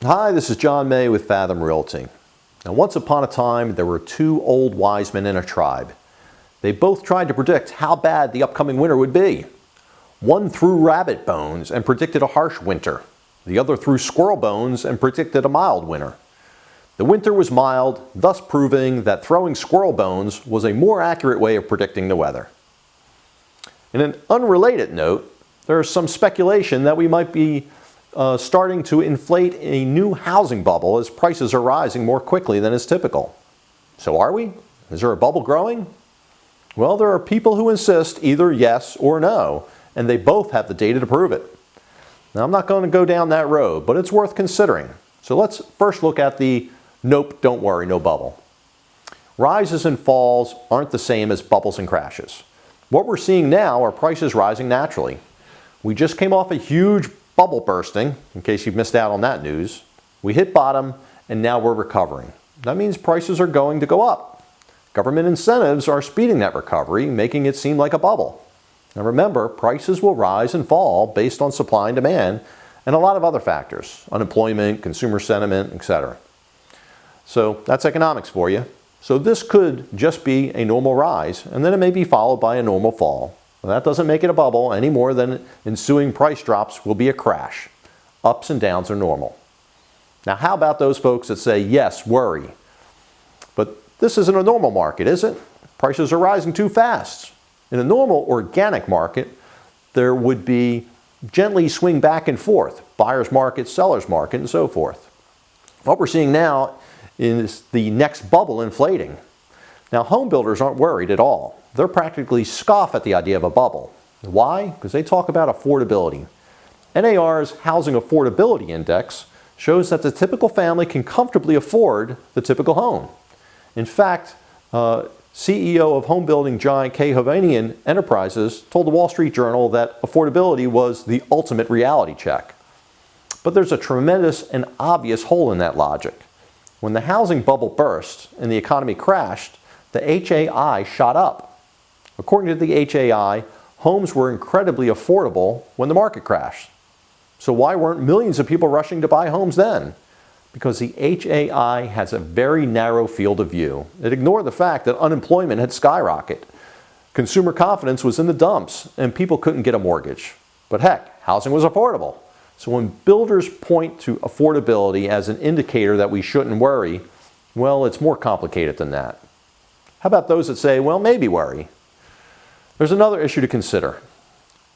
Hi, this is Jon May with Fathom Realty. Now, once upon a time, there were two old wise men in a tribe. They both tried to predict how bad the upcoming winter would be. One threw rabbit bones and predicted a harsh winter. The other threw squirrel bones and predicted a mild winter. The winter was mild, thus proving that throwing squirrel bones was a more accurate way of predicting the weather. In an unrelated note, there is some speculation that we might be starting to inflate a new housing bubble as prices are rising more quickly than is typical. So are we? Is there a bubble growing? Well, there are people who insist either yes or no, and they both have the data to prove it. Now, I'm not going to go down that road, but it's worth considering. So let's first look at the nope, don't worry, no bubble. Rises and falls aren't the same as bubbles and crashes. What we're seeing now are prices rising naturally. We just came off a huge bubble bursting, in case you've missed out on that news. We hit bottom and now we're recovering. That means prices are going to go up. Government incentives are speeding that recovery, making it seem like a bubble. Now remember, prices will rise and fall based on supply and demand and a lot of other factors, unemployment, consumer sentiment, etc. So that's economics for you. So this could just be a normal rise, and then it may be followed by a normal fall. Well, that doesn't make it a bubble any more than ensuing price drops will be a crash. Ups and downs are normal. Now, how about those folks that say, yes, worry? But this isn't a normal market, is it? Prices are rising too fast. In a normal organic market, there would be gently swing back and forth, buyer's market, seller's market, and so forth. What we're seeing now is the next bubble inflating. Now, home builders aren't worried at all. They're practically scoff at the idea of a bubble. Why? Because they talk about affordability. NAR's Housing Affordability Index shows that the typical family can comfortably afford the typical home. In fact, CEO of home building giant Hovnanian Enterprises told the Wall Street Journal that affordability was the ultimate reality check. But there's a tremendous and obvious hole in that logic. When the housing bubble burst and the economy crashed, the HAI shot up. According to the HAI, homes were incredibly affordable when the market crashed. So why weren't millions of people rushing to buy homes then? Because the HAI has a very narrow field of view. It ignored the fact that unemployment had skyrocketed. Consumer confidence was in the dumps and people couldn't get a mortgage. But heck, housing was affordable. So when builders point to affordability as an indicator that we shouldn't worry, well, it's more complicated than that. How about those that say, well, maybe worry? There's another issue to consider.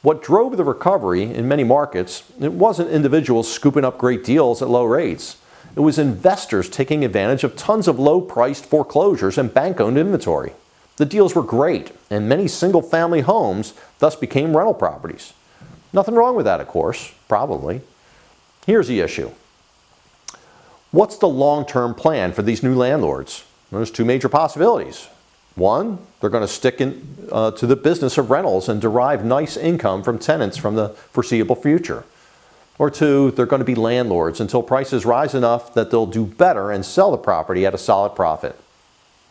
What drove the recovery in many markets, it wasn't individuals scooping up great deals at low rates. It was investors taking advantage of tons of low-priced foreclosures and bank-owned inventory. The deals were great, and many single-family homes thus became rental properties. Nothing wrong with that, of course, probably. Here's the issue. What's the long-term plan for these new landlords? There's two major possibilities. One, they're going to stick to the business of rentals and derive nice income from tenants from the foreseeable future. Or two, they're going to be landlords until prices rise enough that they'll do better and sell the property at a solid profit.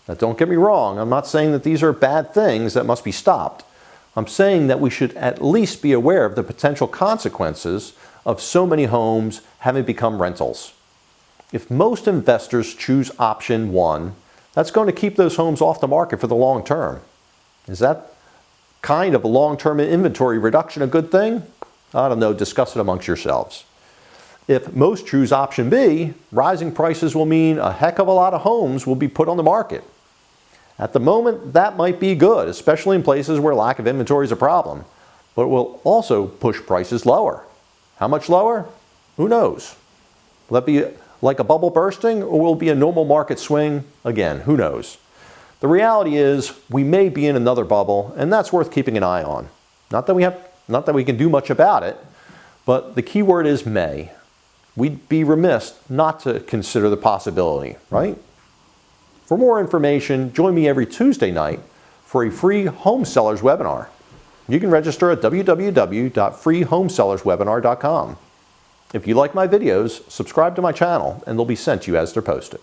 Now, don't get me wrong, I'm not saying that these are bad things that must be stopped. I'm saying that we should at least be aware of the potential consequences of so many homes having become rentals. If most investors choose option one, that's going to keep those homes off the market for the long term. Is that kind of a long-term inventory reduction a good thing? I don't know, discuss it amongst yourselves. If most choose option B, rising prices will mean a heck of a lot of homes will be put on the market. At the moment, that might be good, especially in places where lack of inventory is a problem, but it will also push prices lower. How much lower? Who knows? Will that be like a bubble bursting, or will it be a normal market swing? Again, who knows? The reality is we may be in another bubble, and that's worth keeping an eye on. Not that we can do much about it, but the key word is may. We'd be remiss not to consider the possibility, right? For more information, join me every Tuesday night for a free home sellers webinar. You can register at www.freehomesellerswebinar.com. If you like my videos, subscribe to my channel and they'll be sent to you as they're posted.